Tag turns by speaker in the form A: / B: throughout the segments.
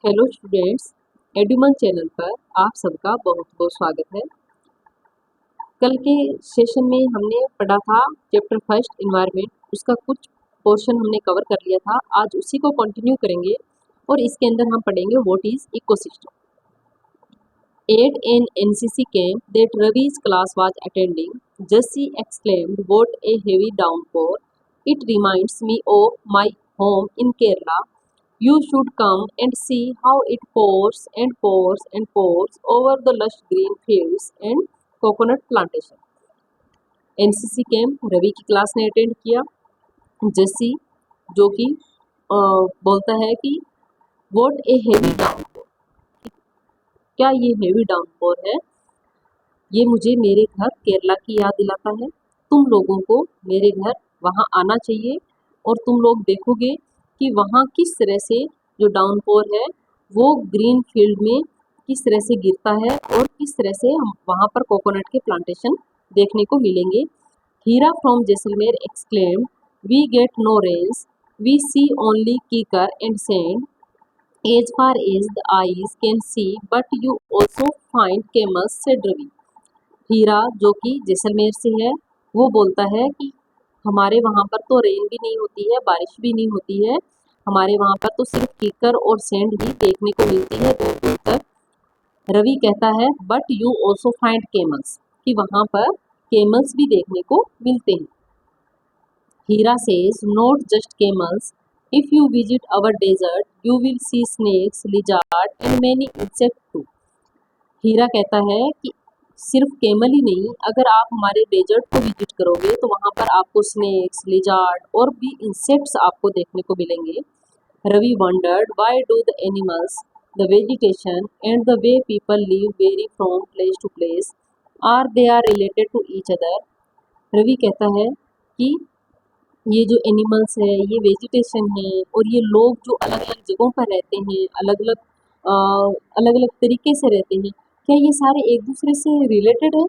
A: Hello students, एडुमन channel पर आप सबका बहुत बहुत स्वागत है। कल के सेशन में हमने पढ़ा था चैप्टर फर्स्ट एनवायरनमेंट, उसका कुछ पोर्शन हमने कवर कर लिया था। आज उसी को कंटिन्यू करेंगे और इसके अंदर हम पढ़ेंगे what is ecosystem. At an NCC camp that Ravi's class was attending, Jessie exclaimed, "What a heavy downpour! It reminds me of my home in Kerala. You should come and see how it pours and pours and pours over the lush green fields and coconut plantation." NCC camp Ravi की class ने attend किया। जेसी जो कि बोलता है कि what A heavy downpour, क्या ये हेवी डाउनपोर है, ये मुझे मेरे घर केरला की याद दिलाता है। तुम लोगों को मेरे घर वहाँ आना चाहिए और तुम लोग देखोगे कि वहाँ किस तरह से जो डाउनपोर है वो ग्रीन फील्ड में किस तरह से गिरता है और किस तरह से हम वहाँ पर कोकोनट के प्लांटेशन देखने को मिलेंगे। Heera from Jaisalmer exclaimed, "we get no rains, we see only kikar and sand as far as the eyes can see, but you also find camels," said Ravi. हीरा जो कि जैसलमेर से है वो बोलता है कि हमारे वहाँ पर तो रेन भी नहीं होती है, बारिश भी नहीं होती है, हमारे वहाँ पर तो सिर्फ कीकर और सैंड ही देखने को मिलती है दूर दूर तक। रवि कहता है but you also find camels, कि वहाँ पर केमल्स भी देखने को मिलते हैं। Heera says, "not just camels. If you visit our desert, you will see snakes, lizard and many insects too." हीरा कहता है कि सिर्फ केमल ही नहीं, अगर आप हमारे डेजर्ट को विजिट करोगे तो वहाँ पर आपको स्नेक्स, लिजार्ड और भी इंसेक्ट्स आपको देखने को मिलेंगे। Ravi wondered, "why do the animals, the vegetation and the way people live vary from place to place, are they are related to each other?" Ravi कहता है कि ये जो एनिमल्स है, ये वेजिटेशन है और ये लोग जो अलग अलग जगहों पर रहते हैं, अलग अलग तरीके से रहते हैं, क्या ये सारे एक दूसरे से रिलेटेड है?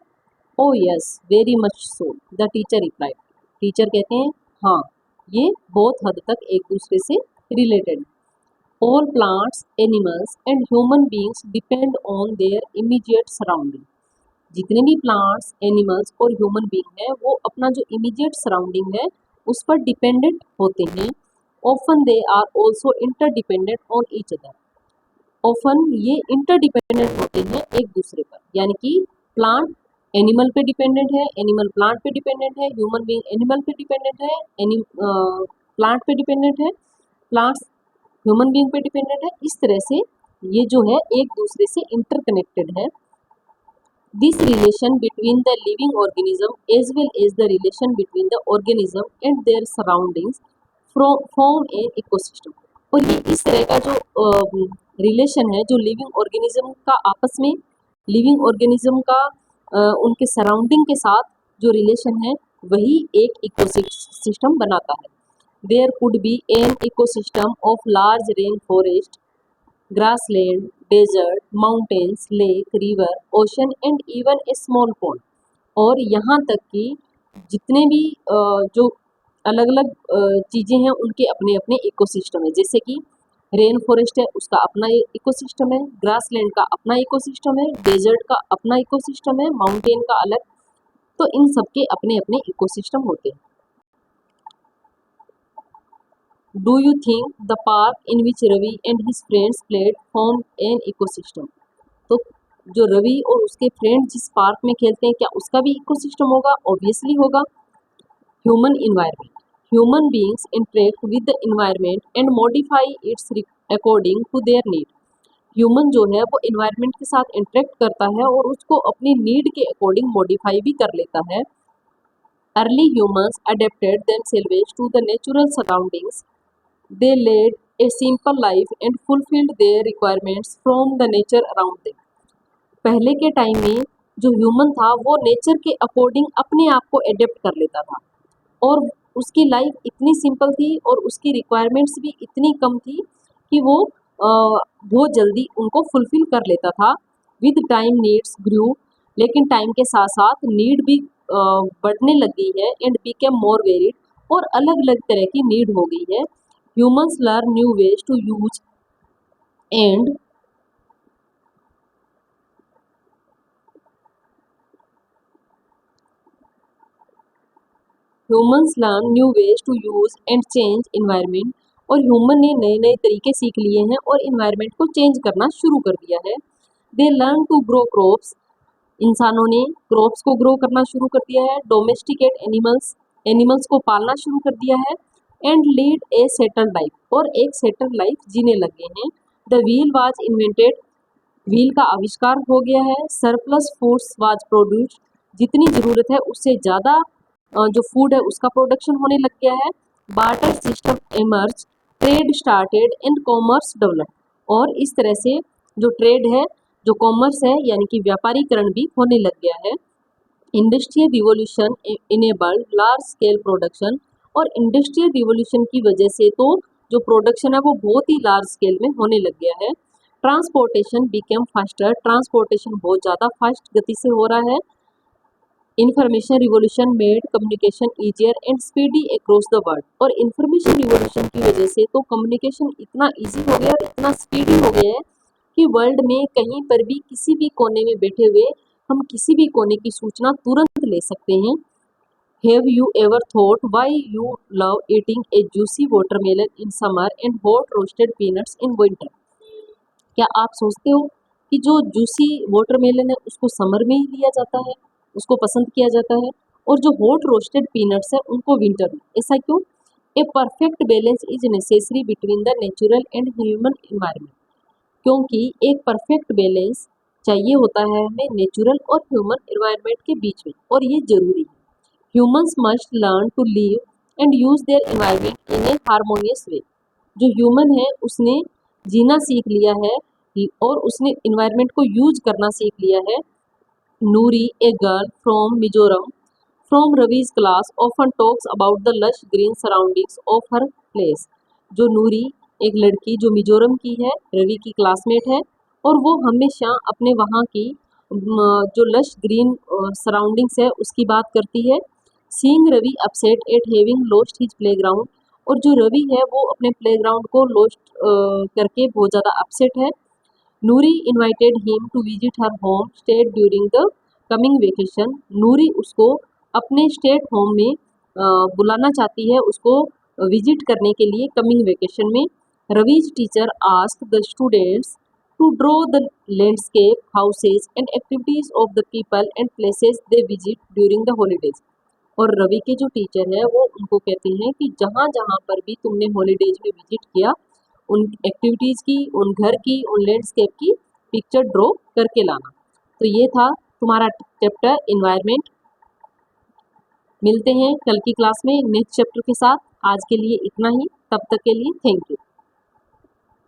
A: "Oh yes, very much so," the teacher replied. Teacher कहते हैं हाँ, ये बहुत हद तक एक दूसरे से रिलेटेड है। "All plants, animals and human beings depend on their immediate surrounding." जितने भी प्लांट्स, एनिमल्स और ह्यूमन बींग है वो अपना जो इमीडिएट सराउंडिंग है उस पर डिपेंडेंट होते हैं। Often they are also interdependent on each other. Often ये इंटरडिपेंडेंट होते हैं एक दूसरे पर, यानी कि प्लांट एनिमल पे डिपेंडेंट है, एनिमल प्लांट पे डिपेंडेंट है, ह्यूमन बीइंग एनिमल पे डिपेंडेंट है, प्लांट पे डिपेंडेंट है, प्लांट्स ह्यूमन बीइंग पे डिपेंडेंट है। इस तरह से ये जो है एक दूसरे से इंटरकनेक्टेड है। This relation between the living organism as well as the relation between the organism and their surroundings form an ecosystem। और ये इस तरह का जो रिलेशन है, जो लिविंग ऑर्गेनिज्म का आपस में, लिविंग ऑर्गेनिज्म का उनके सराउंडिंग के साथ जो रिलेशन है वही एक इकोसिस्टम बनाता है। There could be an ecosystem of large rainforest, grassland, desert, mountains, lake, river, ocean and even a small pond। और यहाँ तक कि जितने भी जो अलग अलग चीज़ें हैं उनके अपने अपने इकोसिस्टम है। जैसे कि रेन फॉरेस्ट है, उसका अपना इकोसिस्टम है, ग्रासलैंड का अपना इकोसिस्टम है, डेजर्ट का अपना इकोसिस्टम है, माउंटेन का अलग। तो इन सबके अपने अपने इकोसिस्टम होते हैं। "Do you think the park in which Ravi and his friends played formed an ecosystem?" तो जो रवि और उसके फ्रेंड जिस पार्क में खेलते हैं, क्या उसका भी इकोसिस्टम होगा? ऑब्वियसली होगा। Human environment, human beings interact with the environment and modify its according to their need. Human जो है वो इन्वायरमेंट के साथ इंटरेक्ट करता है और उसको अपनी नीड के अकॉर्डिंग मॉडिफाई भी कर लेता है। Early humans adapted themselves to the natural surroundings, they led a simple life and fulfilled their requirements from the nature around them। पहले के टाइम में जो ह्यूमन था वो नेचर के अकॉर्डिंग अपने आप को एडेप्ट कर लेता था और उसकी लाइफ इतनी सिंपल थी और उसकी रिक्वायरमेंट्स भी इतनी कम थी कि वो बहुत जल्दी उनको फुलफिल कर लेता था। विद टाइम नीड्स ग्रू, लेकिन टाइम के साथ साथ नीड भी बढ़ने लग गई है। एंड बिकेम मोर वेरिड, और अलग अलग तरह की नीड हो गई है। Humans learn new ways to use and humans learn new ways to use and change environment. और ह्यूमन ने नए नए तरीके सीख लिए हैं और इन्वायरमेंट को चेंज करना शुरू कर दिया है। They learn to grow crops, इंसानों ने क्रॉप्स को ग्रो करना शुरू कर दिया है। डोमेस्टिकेट एनिमल्स, एनिमल्स को पालना शुरू कर दिया है। And lead A settled life, और एक सेटल्ड लाइफ जीने लगे हैं। The wheel was invented, wheel का आविष्कार हो गया है। सरप्लस फूड्स वाज प्रोड्यूस्ड, जितनी ज़रूरत है उससे ज़्यादा जो फूड है उसका प्रोडक्शन होने लग गया है। Barter system emerge, trade started and commerce develop, और इस तरह से जो ट्रेड है, जो कॉमर्स है, यानी कि व्यापारीकरण भी होने लग गया है। Industrial revolution enabled large scale production, और इंडस्ट्रियल रिवॉल्यूशन की वजह से तो जो प्रोडक्शन है वो बहुत ही लार्ज स्केल में होने लग गया है। ट्रांसपोर्टेशन बिकेम फास्टर, ट्रांसपोर्टेशन बहुत ज़्यादा फास्ट गति से हो रहा है। Information revolution made communication easier and speedy across the world, और इंफॉर्मेशन रिवॉल्यूशन की वजह से तो कम्युनिकेशन इतना ईजी हो गया और इतना स्पीडी हो गया है कि वर्ल्ड में कहीं पर भी किसी भी कोने में बैठे हुए हम किसी भी कोने की सूचना तुरंत ले सकते हैं। Have you ever thought why you love eating A juicy watermelon in summer and hot roasted peanuts in winter? क्या आप सोचते हो कि जो जूसी वाटरमेलन है उसको समर में ही लिया जाता है, उसको पसंद किया जाता है, और जो हॉट रोस्टेड पीनट्स है उनको विंटर में? ऐसा क्यों? A perfect balance is necessary between the natural and human environment, क्योंकि एक परफेक्ट बैलेंस चाहिए होता है हमें नेचुरल और ह्यूमन इन्वायरमेंट के बीच में, और ये जरूरी है। Humans must learn to live and use their environment in a harmonious way. जो ह्यूमन है उसने जीना सीख लिया है और उसने इन्वायरमेंट को यूज करना सीख लिया है। Noori, a girl from Mizoram from Ravi's class, often talks about the lush green surroundings of her place. जो नूरी, एक लड़की जो मिजोरम की है, रवि की क्लासमेट है, और वो हमेशा अपने वहाँ की जो लश ग्रीन सराउंडिंग्स है उसकी बात करती है। Seeing Ravi upset at having lost his playground, और जो रवि है वो अपने प्लेग्राउंड को लॉस्ट करके बहुत ज़्यादा अपसेट है। Noori invited him to visit her home state during the coming vacation. Noori उसको अपने स्टेट होम में बुलाना चाहती है, उसको विजिट करने के लिए कमिंग वेकेशन में। Ravi's teacher ask the students to draw the landscape houses and activities of the people and places they visit during the holidays. और रवि के जो टीचर है वो उनको कहते हैं कि जहाँ जहाँ पर भी तुमने हॉलीडेज में विजिट किया उन एक्टिविटीज़ की, उन घर की, उन लैंडस्केप की पिक्चर ड्रॉ करके लाना। तो ये था तुम्हारा चैप्टर इन्वायरमेंट। मिलते हैं कल की क्लास में नेक्स्ट चैप्टर के साथ। आज के लिए इतना ही, तब तक के लिए थैंक यू।